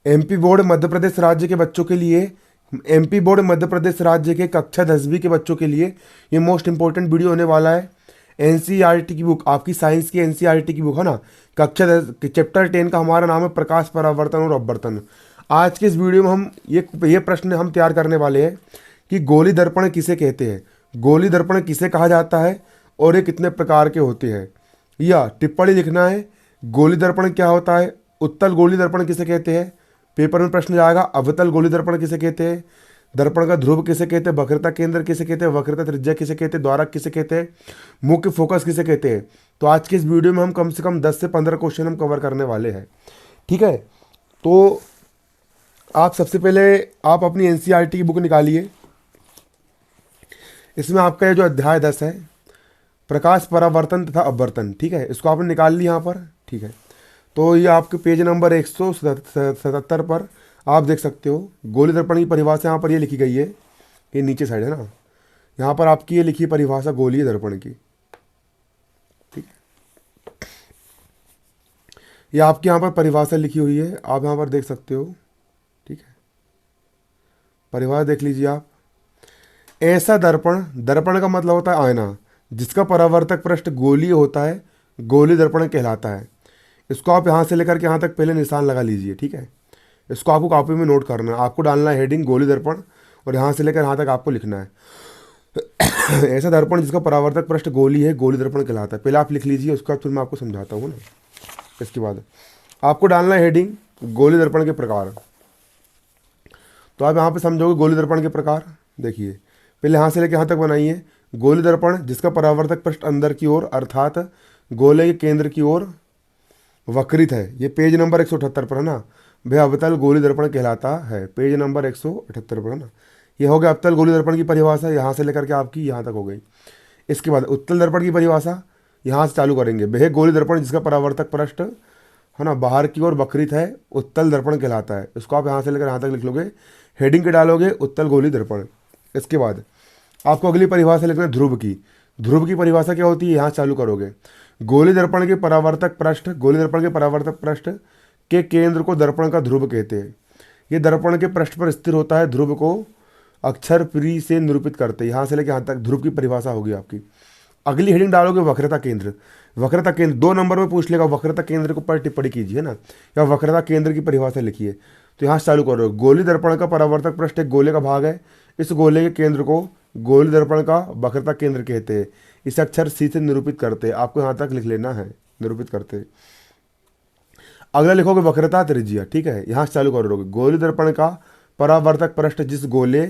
MP board Madhya Pradesh राज्य के बच्चों के लिए, एमपी बोर्ड मध्य प्रदेश राज्य के कक्षा 10वीं के बच्चों के लिए ये मोस्ट इंपॉर्टेंट वीडियो होने वाला है। एनसीईआरटी की बुक, आपकी साइंस की एनसीईआरटी की बुक है ना, कक्षा 10 चैप्टर 10 का हमारा नाम है प्रकाश, परावर्तन और अपवर्तन। आज के इस वीडियो में हम ये प्रश्न हम तैयार करने वाले हैं कि गोली दर्पण किसे कहते हैं, गोली दर्पण किसे कहा जाता है और ये कितने प्रकार के होते हैं, या टिप्पणी लिखना है गोली दर्पण क्या होता है, उत्तल गोली दर्पण किसे कहते हैं, पेपर में प्रश्न जाएगा अवतल गोली दर्पण किसे कहते हैं, दर्पण का ध्रुव किसे कहते हैं, वक्रता केंद्र किसे कहते हैं, वक्रता त्रिज्या किसे कहते हैं, द्वारक किसे कहते हैं, मुख्य फोकस किसे कहते हैं। तो आज के इस वीडियो में हम कम से कम 10 से 15 क्वेश्चन हम कवर करने वाले हैं। ठीक है, तो आप सबसे पहले आप अपनी एनसीईआरटी की बुक निकालिए। इसमें आपका ये जो अध्याय 10 है प्रकाश, परावर्तन तथा अपवर्तन, ठीक है, इसको आपने निकाल लिया यहाँ पर। ठीक है, तो ये आपके पेज नंबर 177 पर आप देख सकते हो गोली दर्पण की परिभाषा यहाँ पर ये लिखी गई है, ये नीचे साइड है ना, यहाँ पर आपकी ये लिखी परिभाषा गोलीय दर्पण की। ठीक है, ये आपके यहाँ पर परिभाषा लिखी हुई है, आप यहाँ पर देख सकते हो। ठीक है, परिभाषा देख लीजिए आप। ऐसा दर्पण, दर्पण का मतलब होता है आईना, जिसका परावर्तक पृष्ठ गोलीय होता है, गोली दर्पण कहलाता है। इसको आप यहाँ से लेकर के यहाँ तक पहले निशान लगा लीजिए। ठीक है, इसको आपको कॉपी में नोट करना है, आपको डालना है हेडिंग गोली दर्पण और यहाँ से लेकर यहाँ तक आपको लिखना है ऐसा दर्पण जिसका परावर्तक पृष्ठ गोली है, गोली दर्पण कहलाता है। पहले आप लिख लीजिए, उसके बाद फिर मैं आपको समझाता हूँ ना। इसके बाद आपको डालना है हेडिंग गोली दर्पण के प्रकार। तो आप यहाँ पे समझोगे गोली दर्पण के प्रकार। देखिए पहले यहाँ से लेकर यहाँ तक बनाइए। गोली दर्पण जिसका परावर्तक पृष्ठ अंदर की ओर अर्थात गोले के केंद्र की ओर वक्रित है, ये पेज नंबर 178 पर है ना, वह अवतल गोली दर्पण कहलाता है। पेज नंबर 178 पर है ना, ये हो गया अवतल गोली दर्पण की परिभाषा, यहाँ से लेकर के आपकी यहाँ तक हो गई। इसके बाद उत्तल दर्पण की परिभाषा यहाँ से चालू करेंगे। वह गोली दर्पण जिसका परावर्तक पृष्ठ है ना बाहर की ओर वक्रित है, उत्तल दर्पण कहलाता है। इसको आप यहाँ से लेकर यहाँ तक लिख लोगे, हेडिंग के डालोगे उत्तल गोली दर्पण। इसके बाद आपको अगली परिभाषा लिखना है ध्रुव की। ध्रुव की परिभाषा क्या होती है, यहाँ चालू करोगे। गोली दर्पण के परावर्तक पृष्ठ, गोली दर्पण के परावर्तक पृष्ठ के केंद्र को दर्पण का ध्रुव कहते हैं। ये दर्पण के पृष्ठ पर स्थिर होता है, ध्रुव को अक्षर प्री से निरूपित करते हैं। यहाँ से लेकर यहाँ तक ध्रुव की परिभाषा होगी आपकी। अगली हेडिंग डालोगे वक्रता केंद्र। वक्रता केंद्र 2 नंबर में पूछ लेगा, वक्रता केंद्र के ऊपर टिप्पणी कीजिए ना, या वक्रता केंद्र की परिभाषा लिखिए। तो यहाँ से चालू करो। गोली दर्पण का परावर्तक पृष्ठ एक गोले का भाग है, इस गोले के केंद्र को गोली दर्पण का वक्रता केंद्र कहते हैं। इसे अक्षर सी से निरूपित करते हैं, आपको यहाँ तक लिख लेना है, निरूपित करते हैं। अगला लिखोगे वक्रता त्रिज्या। ठीक है, यहाँ से चालू करोगे। गोली दर्पण का परावर्तक पृष्ठ जिस गोले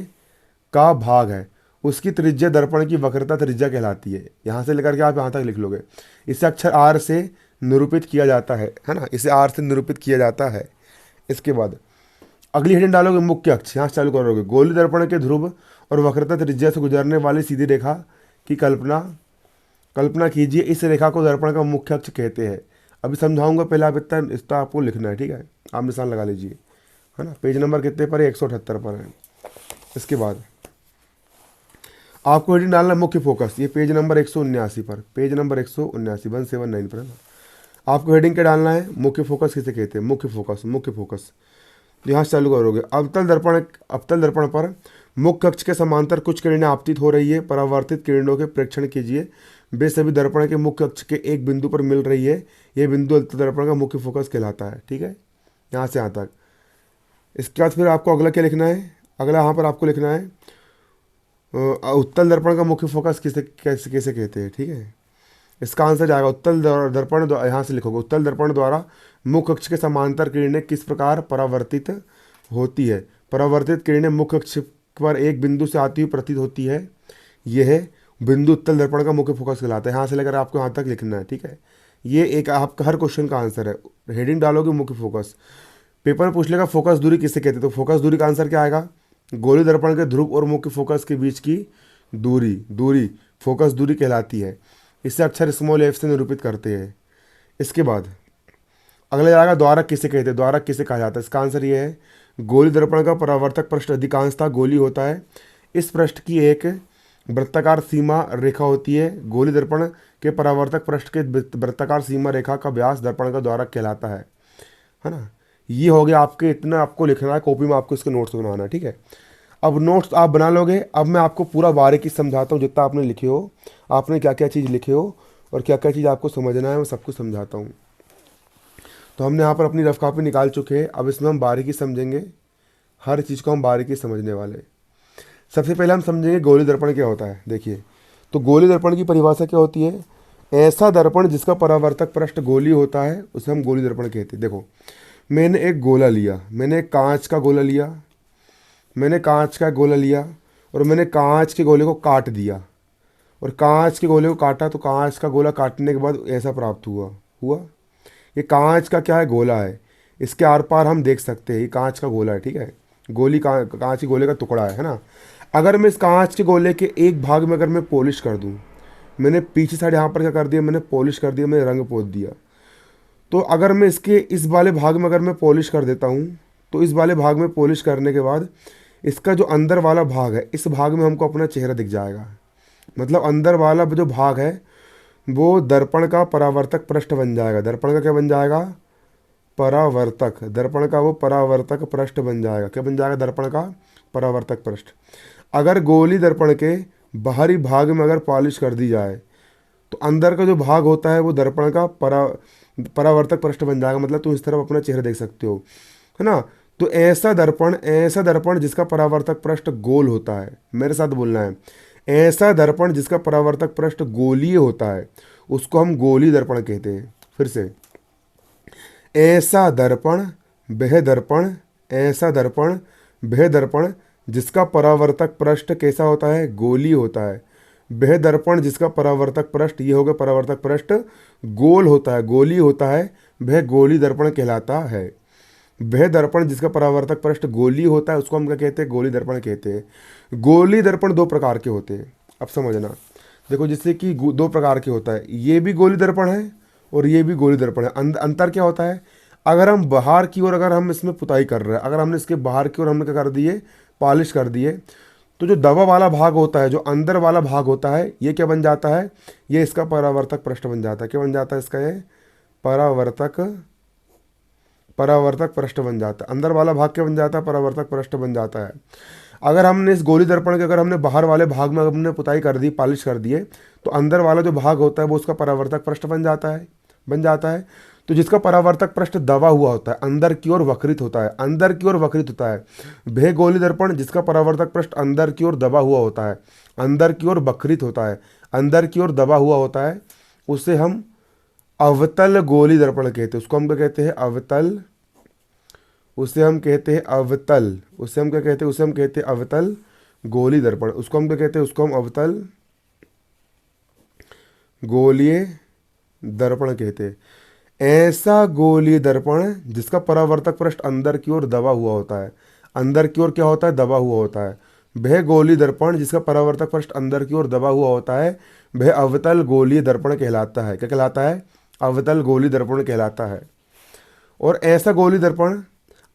का भाग है उसकी त्रिज्या दर्पण की वक्रता त्रिज्या कहलाती है। यहाँ से लेकर के आप यहाँ तक लिख लोगे। इसे अक्षर आर से निरूपित किया जाता है ना, इसे आर से निरूपित किया जाता है। इसके बाद अगली हेडिंग डालोगे मुख्य अक्ष। यहाँ से चालू करोगे। गोली दर्पण के ध्रुव और वक्रता त्रिज्या से गुजरने वाली सीधी रेखा की कल्पना कीजिए। इस रेखा को दर्पण का मुख्य अक्ष कहते हैं। अभी समझाऊंगा, पहले आप इतना आपको लिखना है। ठीक है, आप निशान लगा लीजिए, है ना। पेज नंबर कितने पर है, 178 पर है। इसके बाद आपको हेडिंग डालना मुख्य फोकस, ये पेज नंबर 179 पर, पेज नंबर 179 179 पर है ना। आपको हेडिंग क्या डालना है, मुख्य फोकस किसे कहते हैं, मुख्य फोकस, मुख्य फोकस। यहाँ से चालू करोगे। अवतल दर्पण पर मुख्य अक्ष के समांतर कुछ किरणें आपतित हो रही है, परावर्तित किरणों के प्रेक्षण कीजिए। वे सभी दर्पण के मुख्य अक्ष के एक बिंदु पर मिल रही है, यह बिंदु अवतल दर्पण का मुख्य फोकस कहलाता है। ठीक है, यहाँ से यहाँ तक। इसके बाद फिर आपको अगला क्या लिखना है, अगला यहाँ पर आपको लिखना है उत्तल दर्पण का मुख्य फोकस कैसे कहते हैं। ठीक है, इसका आंसर जाएगा उत्तल दर्पण। यहाँ से लिखोगे उत्तल दर्पण द्वारा मुख्य अक्ष के समांतर किरणें किस प्रकार परावर्तित होती है। परावर्तित किरणें मुख्य अक्ष पर एक बिंदु से आती हुई प्रतीत होती है, यह बिंदु उत्तल दर्पण का मुख्य फोकस कहलाता है। यहाँ से लेकर आपको यहाँ तक लिखना है। ठीक है, ये एक आपका हर क्वेश्चन का आंसर है। हेडिंग डालोगे मुख्य फोकस। पेपर में पूछ लेगा फोकस दूरी किसे कहते हैं, तो फोकस दूरी का आंसर क्या आएगा, गोली दर्पण के ध्रुव और मुख्य फोकस के बीच की दूरी फोकस दूरी कहलाती है। इसे अक्षर स्मॉल एफ से निरूपित करते हैं। इसके बाद अगला जाएगा द्वारक किसे कहते हैं, द्वारक किसे कहा जाता है। इसका आंसर ये है, गोली दर्पण का परावर्तक पृष्ठ अधिकांशतः गोली होता है। इस पृष्ठ की एक वृत्ताकार सीमा रेखा होती है। गोली दर्पण के परावर्तक पृष्ठ के वृत्ताकार सीमा रेखा का व्यास दर्पण का द्वारक कहलाता है ना। ये हो गया आपके, इतना आपको लिखना है कॉपी में, आपको इसके नोट्स बनाना है, ठीक है। अब नोट्स आप बना लोगे, अब मैं आपको पूरा बारीकी समझाता हूँ, जितना आपने लिखे हो, आपने क्या क्या चीज़ लिखे हो और क्या क्या चीज़ आपको समझना है, मैं सब कुछ समझाता हूँ। तो हमने यहाँ पर अपनी रफ कॉपी निकाल चुके हैं, अब इसमें हम बारीकी समझेंगे, हर चीज़ को हम बारीकी समझने वाले। सबसे पहले हम समझेंगे गोली दर्पण क्या होता है। देखिए, तो गोली दर्पण की परिभाषा क्या होती है? ऐसा दर्पण जिसका परावर्तक पृष्ठ गोली होता है उसे हम गोली दर्पण कहते हैं। देखो, मैंने एक गोला लिया, मैंने एक कांच का गोला लिया, मैंने कांच का गोला लिया और मैंने कांच के गोले को काट दिया, और कांच के गोले को काटा तो कांच का गोला काटने के बाद ऐसा प्राप्त हुआ हुआ ये कांच का क्या है? गोला है। इसके आर पार हम देख सकते हैं, ये कांच का गोला है, ठीक है। गोली कांच के गोले का टुकड़ा है ना। अगर मैं इस कांच के गोले के एक भाग में अगर मैं पॉलिश कर दूं, मैंने पीछे साइड यहाँ पर क्या कर दिया, मैंने पॉलिश कर दिया, मैंने रंग पोत दिया, तो अगर मैं इसके इस वाले भाग में अगर मैं पॉलिश कर देता हूँ, तो इस वाले भाग में पॉलिश करने के बाद इसका जो अंदर वाला भाग है, इस भाग में हमको अपना चेहरा दिख जाएगा। मतलब अंदर वाला जो भाग है वो दर्पण का परावर्तक पृष्ठ बन जाएगा। दर्पण का क्या बन जाएगा? परावर्तक। दर्पण का वो परावर्तक पृष्ठ बन जाएगा। क्या बन जाएगा? दर्पण का परावर्तक पृष्ठ। अगर गोली दर्पण के बाहरी भाग में अगर पॉलिश कर दी जाए तो अंदर का जो भाग होता है वो दर्पण का परावर्तक पृष्ठ बन जाएगा। मतलब तुम इस तरफ अपना चेहरा देख सकते हो, है ना। तो ऐसा दर्पण जिसका परावर्तक पृष्ठ गोल होता है, मेरे साथ बोलना है, ऐसा दर्पण जिसका परावर्तक पृष्ठ गोलीय होता है उसको हम गोली दर्पण कहते हैं। फिर से, ऐसा दर्पण वह दर्पण, ऐसा दर्पण वह दर्पण जिसका परावर्तक पृष्ठ कैसा होता है? गोली होता है। वह दर्पण जिसका परावर्तक पृष्ठ, ये हो गया परावर्तक पृष्ठ, गोल होता है, गोली होता है, वह गोली दर्पण कहलाता है। वह दर्पण जिसका परावर्तक पृष्ठ गोली होता है उसको हम क्या कहते हैं? गोली दर्पण कहते हैं। गोली दर्पण दो प्रकार के होते हैं, अब समझना। देखो, जैसे कि दो प्रकार के होता है, ये भी गोली दर्पण है और ये भी गोली दर्पण है। अंतर क्या होता है? अगर हम बाहर की ओर अगर हम इसमें पुताई कर रहे हैं, अगर हमने इसके बाहर की ओर हमने क्या कर दिए? पॉलिश कर दिए, तो जो दवा वाला भाग होता है, जो अंदर वाला भाग होता है, ये क्या बन जाता है? ये इसका परावर्तक पृष्ठ बन जाता है। क्या बन जाता है इसका? ये परावर्तक पृष्ठ बन जाता है। अंदर वाला भाग क्या बन जाता है? परावर्तक पृष्ठ बन जाता है। अगर हमने इस गोली दर्पण के अगर हमने बाहर वाले भाग में हमने पुताई कर दी, पॉलिश कर दिए, तो अंदर वाला जो भाग होता है वो उसका परावर्तक पृष्ठ बन जाता है। तो जिसका परावर्तक पृष्ठ दबा हुआ होता है, अंदर की ओर वक्रित होता है, अंदर की ओर वक्रित होता है, वह गोली दर्पण जिसका परावर्तक पृष्ठ अंदर की ओर दबा हुआ होता है, अंदर की ओर वक्रित होता है, अंदर की ओर दबा हुआ होता है, उसे हम अवतल गोली दर्पण कहते हैं। उसको हम क्या कहते हैं? अवतल। उसे हम कहते हैं अवतल। उसे हम क्या कहते हैं? उसे हम कहते हैं अवतल गोली दर्पण। उसको हम क्या कहते हैं? उसको हम अवतल गोलीय दर्पण कहते हैं। ऐसा गोलीय दर्पण जिसका परावर्तक पृष्ठ अंदर की ओर दबा हुआ होता है, अंदर की ओर क्या होता है? दबा हुआ होता है। वह गोली दर्पण जिसका परावर्तक पृष्ठ अंदर की ओर दबा हुआ होता है वह अवतल गोलीय दर्पण कहलाता है। क्या कहलाता है? अवतल गोली दर्पण कहलाता है। और ऐसा गोली दर्पण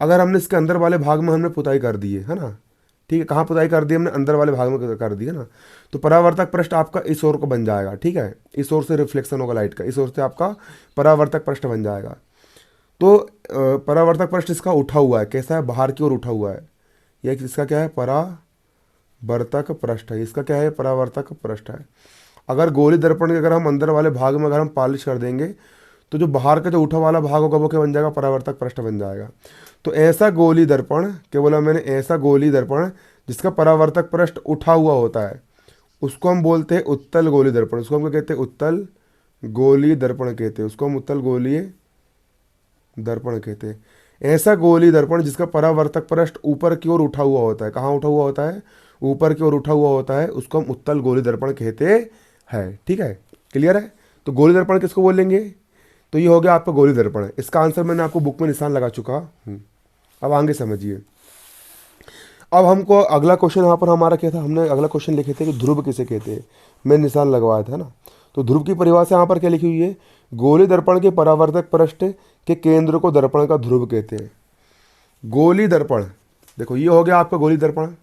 अगर हमने इसके अंदर वाले भाग में हमने पुताई कर दी है ना, ठीक है। कहाँ पुताई कर दी? हमने अंदर वाले भाग में कर दी है ना। तो परावर्तक पृष्ठ आपका इस ओर को बन जाएगा, ठीक है। इस ओर से रिफ्लेक्शन होगा लाइट का, इस ओर से आपका परावर्तक पृष्ठ बन जाएगा। तो परावर्तक पृष्ठ इसका उठा हुआ है, कैसा है? बाहर की ओर उठा हुआ है। यह इसका क्या है? परावर्तक पृष्ठ है। इसका क्या है? परावर्तक पृष्ठ है। अगर गोली दर्पण के अगर हम अंदर वाले भाग में अगर हम पॉलिश कर देंगे तो जो बाहर का जो उठा वाला भाग होगा वो क्या बन जाएगा? परावर्तक पृष्ठ बन जाएगा। तो ऐसा गोली दर्पण, क्या बोला मैंने? ऐसा गोली दर्पण जिसका परावर्तक पृष्ठ उठा हुआ होता है उसको हम बोलते हैं उत्तल गोली दर्पण। उसको हम क्या कहते हैं? उत्तल गोली दर्पण कहते हैं। उसको हम उत्तल गोलीय दर्पण कहते हैं। ऐसा गोली दर्पण जिसका परावर्तक पृष्ठ ऊपर की ओर उठा हुआ होता है। कहाँ उठा हुआ होता है? ऊपर की ओर उठा हुआ होता है, उसको हम उत्तल गोली दर्पण कहते हैं। ठीक है, क्लियर है? तो गोली दर्पण किसको बोलेंगे? तो ये हो गया आपका गोली दर्पण। इसका आंसर मैंने आपको बुक में निशान लगा चुका हूँ। अब आगे समझिए। अब हमको अगला क्वेश्चन यहाँ पर हमारा क्या था? हमने अगला क्वेश्चन लिखे थे कि ध्रुव किसे कहते हैं। मैं निशान लगवाया था ना। तो ध्रुव की परिभाषा यहाँ पर क्या लिखी हुई है? गोली दर्पण के परावर्तक पृष्ठ के केंद्र को दर्पण का ध्रुव कहते हैं। गोली दर्पण, देखो ये हो गया आपका गोली दर्पण,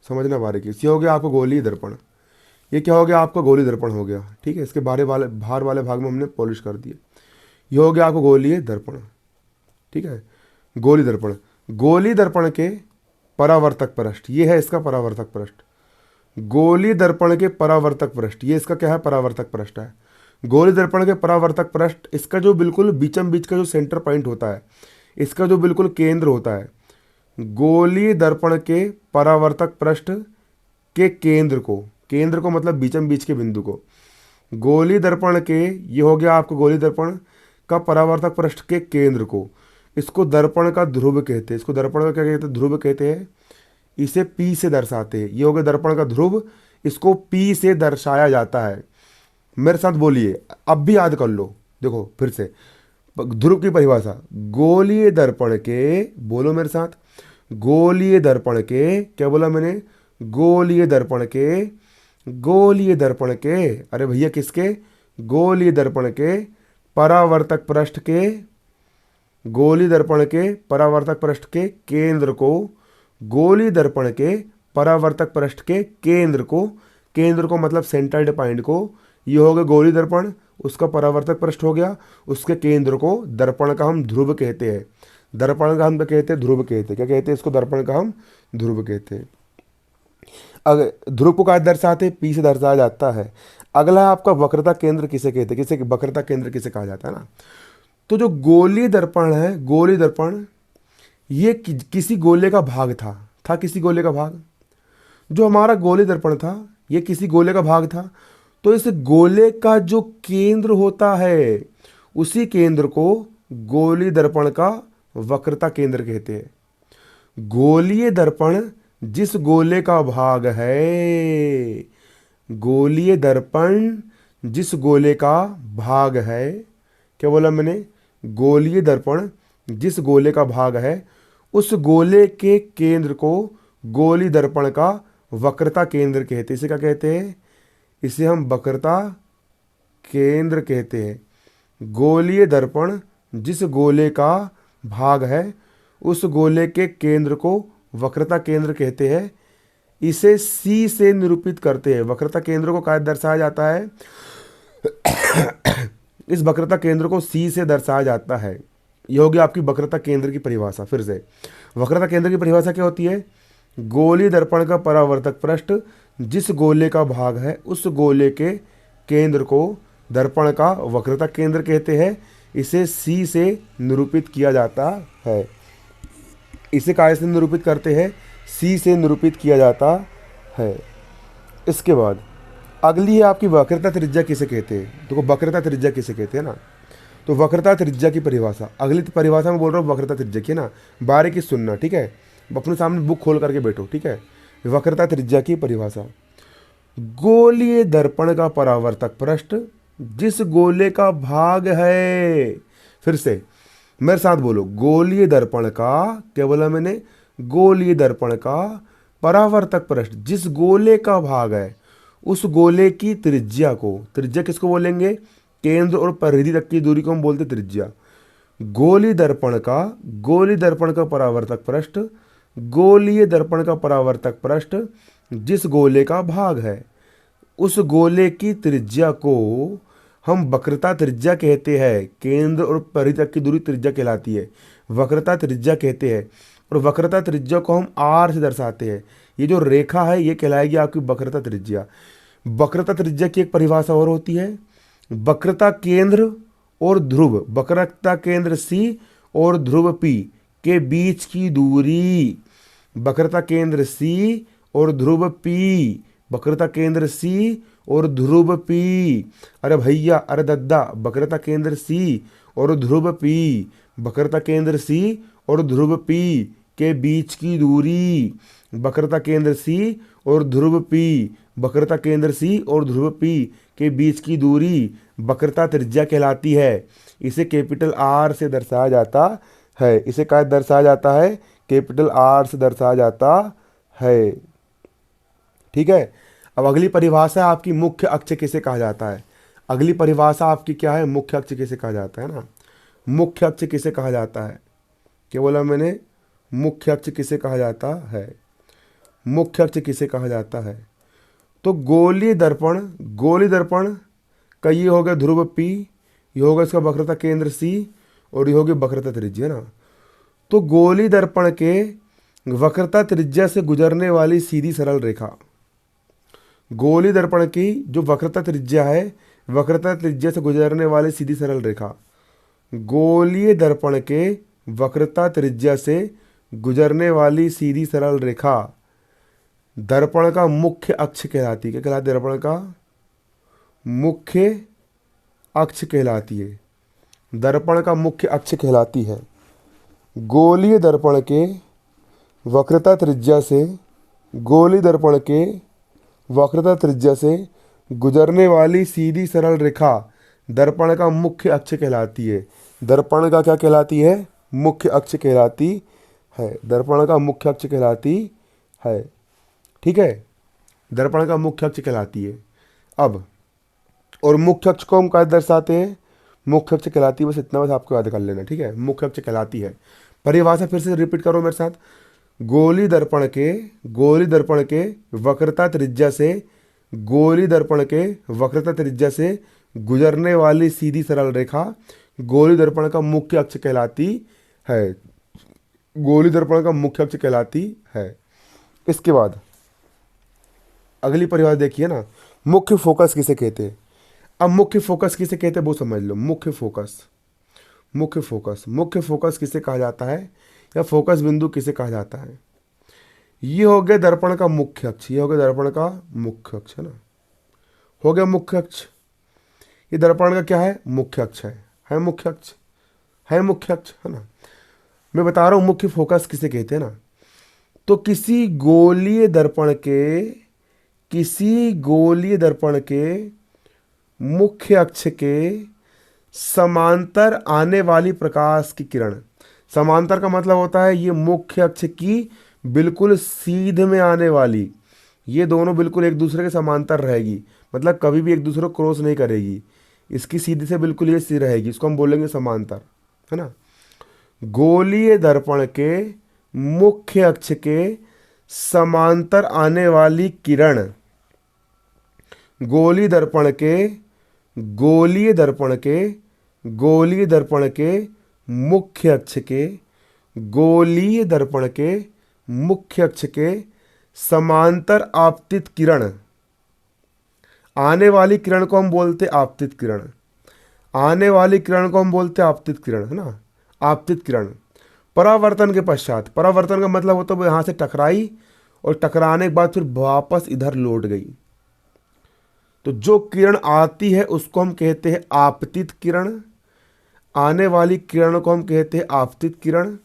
समझना बारीकी। ये हो गया आपका गोली दर्पण। ये क्या हो गया? आपका गोली दर्पण हो गया, ठीक है। इसके बाहर वाले भाग में हमने पॉलिश कर दिया। ये हो गया आपका गोलीय दर्पण, ठीक है। गोली दर्पण, गोली दर्पण के परावर्तक पृष्ठ, ये है इसका परावर्तक पृष्ठ। गोली दर्पण के परावर्तक पृष्ठ, ये इसका क्या है, परावर्तक पृष्ठ है। गोली दर्पण के परावर्तक पृष्ठ, इसका जो बिल्कुल बीचम बीच का जो सेंटर पॉइंट होता है, इसका जो बिल्कुल केंद्र होता है, गोली दर्पण के परावर्तक पृष्ठ के केंद्र को मतलब बीचम बीच के बिंदु को, गोली दर्पण के, ये हो गया आपको गोली दर्पण का परावर्तक पृष्ठ के केंद्र को, इसको दर्पण का ध्रुव कहते हैं। इसको दर्पण का क्या कहते हैं, ध्रुव कहते हैं। इसे P से दर्शाते हैं। ये हो गया दर्पण का ध्रुव, इसको P से दर्शाया जाता है। मेरे साथ बोलिए, अब भी याद कर लो। देखो फिर से ध्रुव की परिभाषा, गोलीय दर्पण के, बोलो मेरे साथ, गोलीय दर्पण के, क्या बोला मैंने, गोलीय दर्पण के, गोलीय दर्पण के, अरे भैया किसके, गोलीय दर्पण के परावर्तक पृष्ठ के, गोली दर्पण के परावर्तक पृष्ठ के केंद्र को, गोली दर्पण के परावर्तक पृष्ठ के केंद्र को मतलब सेंटर्ड पॉइंट को, ये हो गया गोली दर्पण, उसका परावर्तक पृष्ठ हो गया, उसके केंद्र को दर्पण का हम ध्रुव कहते हैं। दर्पण का हम क्या कहते हैं, ध्रुव कहते हैं। क्या कहते हैं इसको, दर्पण का हम ध्रुव कहते हैं। अगर ध्रुव को क्या दर्शाते हैं, P से दर्शाया जाता है। अगला आपका वक्रता केंद्र किसे कहते हैं, किसे वक्रता केंद्र किसे कहा जाता है ना। तो जो गोली दर्पण है, गोली दर्पण, ये किसी गोले का भाग था किसी गोले का भाग। जो हमारा गोली दर्पण था ये किसी गोले का भाग था। तो इस गोले का जो केंद्र होता है, उसी केंद्र को गोली दर्पण का वक्रता केंद्र कहते हैं। गोलीय दर्पण जिस गोले का भाग है, गोलीय दर्पण जिस गोले का भाग है, क्या बोला मैंने, गोलीय दर्पण जिस गोले का भाग है, उस गोले के केंद्र को गोली दर्पण का वक्रता केंद्र कहते हैं। इसे क्या कहते हैं, इसे हम वक्रता केंद्र कहते हैं। गोलीय दर्पण जिस गोले का भाग है, उस गोले के केंद्र को वक्रता केंद्र कहते हैं। इसे C से निरूपित करते हैं। वक्रता केंद्र को क्या दर्शाया जाता है, इस वक्रता केंद्र को C से दर्शाया जाता है। यह होगी आपकी वक्रता केंद्र की परिभाषा। फिर से वक्रता केंद्र की परिभाषा क्या होती है, गोली दर्पण का परावर्तक पृष्ठ जिस गोले का भाग है, उस गोले के केंद्र को दर्पण का वक्रता केंद्र कहते हैं। इसे C से निरूपित किया जाता है। इसे काय से निरूपित करते हैं, C से निरूपित किया जाता है। इसके बाद अगली है आपकी वक्रता त्रिज्या किसे कहते हैं। देखो वक्रता त्रिज्या किसे कहते हैं ना, तो वक्रता त्रिज्या की परिभाषा, अगली परिभाषा में बोल रहा हूँ वक्रता त्रिज्या की ना, बारीकी सुनना, ठीक है। अपने सामने बुक खोल करके बैठो, ठीक है। वक्रता त्रिज्या की परिभाषा, गोलीय दर्पण का परावर्तक पृष्ठ जिस गोले का भाग है, फिर से मेरे साथ बोलो, गोलीय दर्पण का, क्या बोला मैंने, गोलीय दर्पण का परावर्तक पृष्ठ जिस गोले का भाग है, उस गोले की त्रिज्या को, त्रिज्या किसको बोलेंगे, केंद्र और परिधि तक की दूरी को हम बोलते त्रिज्या। गोली दर्पण का परावर्तक पृष्ठ, गोलीय दर्पण का परावर्तक पृष्ठ जिस गोले का भाग है, उस गोले की त्रिज्या को हम वक्रता त्रिज्या कहते हैं। केंद्र और परिधि तक की दूरी त्रिज्या कहलाती है, वक्रता त्रिज्या कहते हैं। और वक्रता त्रिज्या को हम R से दर्शाते हैं। ये जो रेखा है ये कहलाएगी आपकी वक्रता त्रिज्या। वक्रता त्रिज्या की एक परिभाषा और होती है, वक्रता केंद्र और ध्रुव, वक्रता केंद्र C और ध्रुव P के बीच की दूरी, वक्रता केंद्र C और ध्रुव P, वक्रता केंद्र C और ध्रुव P, अरे भैया अरे दद्दा, वक्रता केंद्र C और ध्रुव P, वक्रता केंद्र C और ध्रुव P के बीच की दूरी, वक्रता केंद्र C और ध्रुव P, वक्रता केंद्र C और ध्रुव P के बीच की दूरी वक्रता त्रिज्या कहलाती है। इसे कैपिटल R से दर्शाया जाता है। इसे क्या दर्शाया जाता है, कैपिटल R से दर्शाया जाता है, ठीक है। अब अगली परिभाषा आपकी मुख्य अक्ष किसे कहा जाता है। अगली परिभाषा आपकी क्या है, मुख्य अक्ष किसे कहा जाता है ना। मुख्य अक्ष किसे कहा जाता है, क्या बोला मैंने, मुख्य अक्ष किसे कहा जाता है, मुख्य अक्ष किसे कहा जाता है। तो गोली दर्पण का ये हो गया ध्रुव P, ये होगा इसका वक्रता केंद्र C और ये होगी वक्रता त्रिज्या ना। तो गोली दर्पण के वक्रता त्रिज्या से गुजरने वाली सीधी सरल रेखा, गोली दर्पण की जो वक्रता त्रिज्या है, वक्रता त्रिज्या से गुजरने वाली सीधी सरल रेखा, गोलीय दर्पण के वक्रता त्रिज्या से गुजरने वाली सीधी सरल रेखा दर्पण का मुख्य अक्ष कहलाती है। क्या कहलाती है? दर्पण का मुख्य अक्ष कहलाती है। दर्पण का मुख्य अक्ष कहलाती है। गोलीय दर्पण के वक्रता त्रिज्या से, गोलीय दर्पण के वक्रता त्रिज्या से गुजरने वाली सीधी सरल रेखा दर्पण का मुख्य अक्ष कहलाती है। दर्पण का क्या कहलाती है? मुख्य अक्ष कहलाती है। दर्पण का मुख्य अक्ष कहलाती है। ठीक है, दर्पण का मुख्य अक्ष कहलाती है। अब और मुख्य अक्ष को हम क्या दर्शाते हैं? मुख्य अक्ष कहलाती है, बस इतना बस आपको याद कर लेना। ठीक है, मुख्य अक्ष कहलाती है। परिभाषा फिर से रिपीट करो मेरे साथ। गोली दर्पण के वक्रता त्रिज्या से, गोली दर्पण के वक्रता त्रिज्या से गुजरने वाली सीधी सरल रेखा गोली दर्पण का मुख्य अक्ष कहलाती है। गोली दर्पण का मुख्य अक्ष कहलाती है। इसके बाद अगली परिभाषा देखिए ना, मुख्य फोकस किसे कहते हैं? अब मुख्य फोकस किसे कहते हैं वो समझ लो। मुख्य फोकस, मुख्य फोकस, मुख्य फोकस किसे कहा जाता है या फोकस बिंदु किसे कहा जाता है? ये हो गया दर्पण का मुख्य अक्ष, ये हो गया दर्पण का मुख्य अक्ष, है ना, हो गया मुख्य अक्ष। ये दर्पण का क्या है? मुख्य अक्ष है मुख्य अक्ष, है मुख्य अक्ष, है ना। मैं बता रहा हूँ मुख्य फोकस किसे कहते हैं ना। तो किसी गोलीय दर्पण के मुख्य अक्ष के समांतर आने वाली प्रकाश की किरण, समांतर का मतलब होता है ये मुख्य अक्ष की बिल्कुल सीध में आने वाली, ये दोनों बिल्कुल एक दूसरे के समांतर रहेगी, मतलब कभी भी एक दूसरे को क्रॉस नहीं करेगी, इसकी सीधी से बिल्कुल ये सी रहेगी, इसको हम बोलेंगे समांतर, है ना। गोलीय दर्पण के मुख्य अक्ष के समांतर आने वाली किरण, गोलीय दर्पण के मुख्य अक्ष के, गोलीय दर्पण के मुख्य अक्ष के समांतर आपतित किरण, आने वाली किरण को हम बोलते आपतित किरण, आने वाली किरण को हम बोलते आपतित किरण, है ना, आपतित किरण। परावर्तन के पश्चात, परावर्तन का मतलब होता है वो यहाँ से टकराई और टकराने के बाद फिर वापस इधर लौट गई, तो जो किरण आती है उसको हम कहते हैं आपतित किरण, आने वाली किरण को हम कहते हैं आपतित किरण,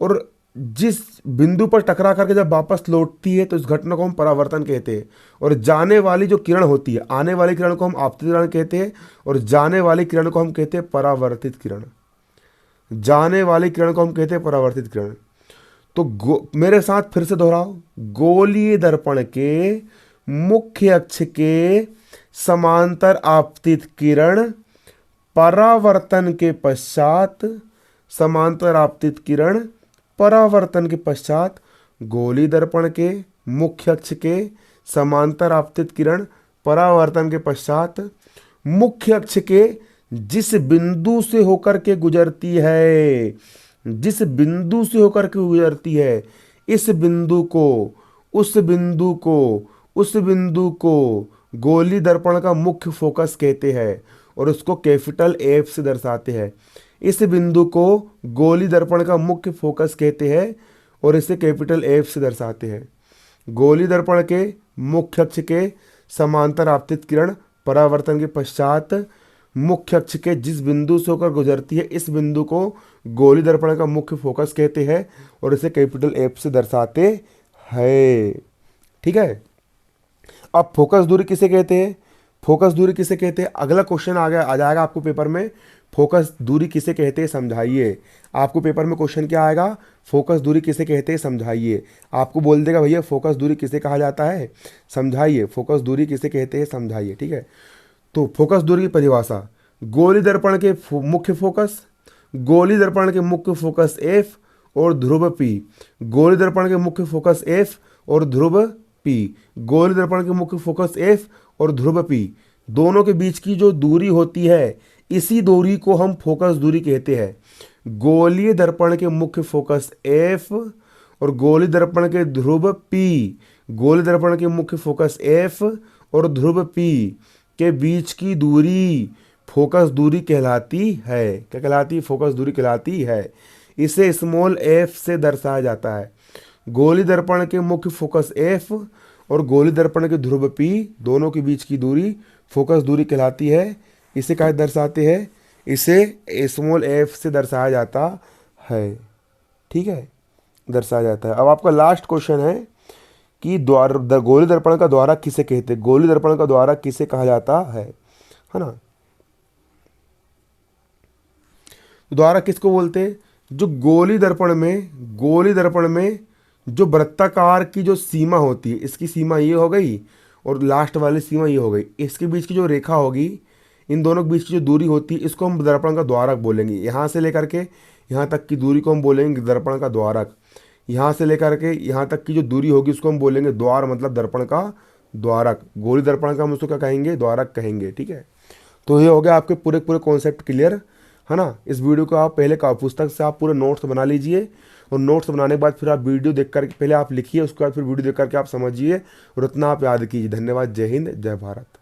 और जिस बिंदु पर टकरा करके जब वापस लौटती है तो इस घटना को हम परावर्तन कहते हैं। और जाने वाली जो किरण होती है, आने वाली किरण को हम आपतित किरण कहते हैं और जाने वाली किरण को हम कहते हैं परावर्तित किरण, जाने वाली किरण को हम कहते हैं परावर्तित किरण। तो मेरे साथ फिर से दोहराओ, गोलीय दर्पण के मुख्य अक्ष के समांतर आपतित किरण परावर्तन के पश्चात, समांतर आपतित किरण परावर्तन के पश्चात, गोलीय दर्पण के मुख्य अक्ष के समांतर आपतित किरण परावर्तन के पश्चात मुख्य अक्ष के जिस बिंदु से होकर के गुजरती है, जिस बिंदु से होकर के गुजरती है, इस बिंदु को, उस बिंदु को, उस बिंदु को गोलीय दर्पण का मुख्य फोकस कहते हैं और उसको कैपिटल एफ से दर्शाते हैं। इस बिंदु को गोलीय दर्पण का मुख्य फोकस कहते हैं और इसे कैपिटल एफ से दर्शाते हैं। गोलीय दर्पण के मुख्य अक्ष के समांतर आपतित किरण परावर्तन के पश्चात मुख्य अक्ष के जिस बिंदु से होकर गुजरती है, इस बिंदु को गोलीय दर्पण का मुख्य फोकस कहते हैं और इसे कैपिटल एफ से दर्शाते हैं। ठीक है, अब फोकस दूरी किसे कहते हैं? फोकस दूरी किसे कहते हैं? अगला क्वेश्चन आ जाएगा आपको पेपर में, फोकस दूरी किसे कहते हैं समझाइए। आपको पेपर में क्वेश्चन क्या आएगा? फोकस दूरी किसे कहते हैं समझाइए। आपको बोल देगा भैया फोकस दूरी किसे कहा जाता है समझाइए, फोकस दूरी किसे कहते हैं समझाइए। ठीक है, तो फोकस दूरी की परिभाषा, गोलीय दर्पण के मुख्य फोकस, गोलीय दर्पण के मुख्य फोकस एफ और ध्रुव पी, गोलीय दर्पण के मुख्य फोकस एफ और ध्रुव पी, गोलीय दर्पण के मुख्य फोकस एफ और ध्रुव पी, दोनों के बीच की जो दूरी होती है इसी दूरी को हम फोकस दूरी कहते हैं। गोलीय दर्पण के मुख्य फोकस F और गोलीय दर्पण के ध्रुव P, गोलीय दर्पण के मुख्य फोकस F और ध्रुव P के बीच की दूरी फोकस दूरी कहलाती है। क्या कहलाती है? फोकस दूरी कहलाती है। इसे स्मॉल f से दर्शाया जाता है। गोलीय दर्पण के मुख्य फोकस F और गोलीय दर्पण के ध्रुव P दोनों के बीच की दूरी फोकस दूरी कहलाती है। इसे क्या दर्शाते हैं? इसे स्मॉल f से दर्शाया जाता है। ठीक है, दर्शाया जाता है। अब आपका लास्ट क्वेश्चन है कि गोलीय दर्पण का द्वारक किसे कहते हैं? गोलीय दर्पण का द्वारक किसे कहा जाता है ना? द्वारक किसको बोलते हैं? जो गोलीय दर्पण में जो वृत्ताकार की जो सीमा होती है, इसकी सीमा ये हो गई और लास्ट वाली सीमा ये हो गई, इसके बीच की जो रेखा होगी, इन दोनों के बीच की जो दूरी होती है, इसको हम दर्पण का द्वारक बोलेंगे। यहाँ से लेकर के यहाँ तक की दूरी को हम बोलेंगे दर्पण का द्वारक। यहाँ से लेकर के यहाँ तक की जो दूरी होगी उसको हम बोलेंगे द्वार, मतलब दर्पण का द्वारक। गोलीय दर्पण का हम उसको क्या कहेंगे? द्वारक कहेंगे। ठीक है, तो ये हो गया आपके पूरे कॉन्सेप्ट क्लियर है ना। इस वीडियो को आप पहले का पुस्तक से आप पूरे नोट्स बना लीजिए और नोट्स बनाने के बाद फिर आप वीडियो देख कर पहले आप लिखिए, उसके बाद फिर वीडियो देख करके आप समझिए और उतना आप याद कीजिए। धन्यवाद। जय हिंद, जय भारत।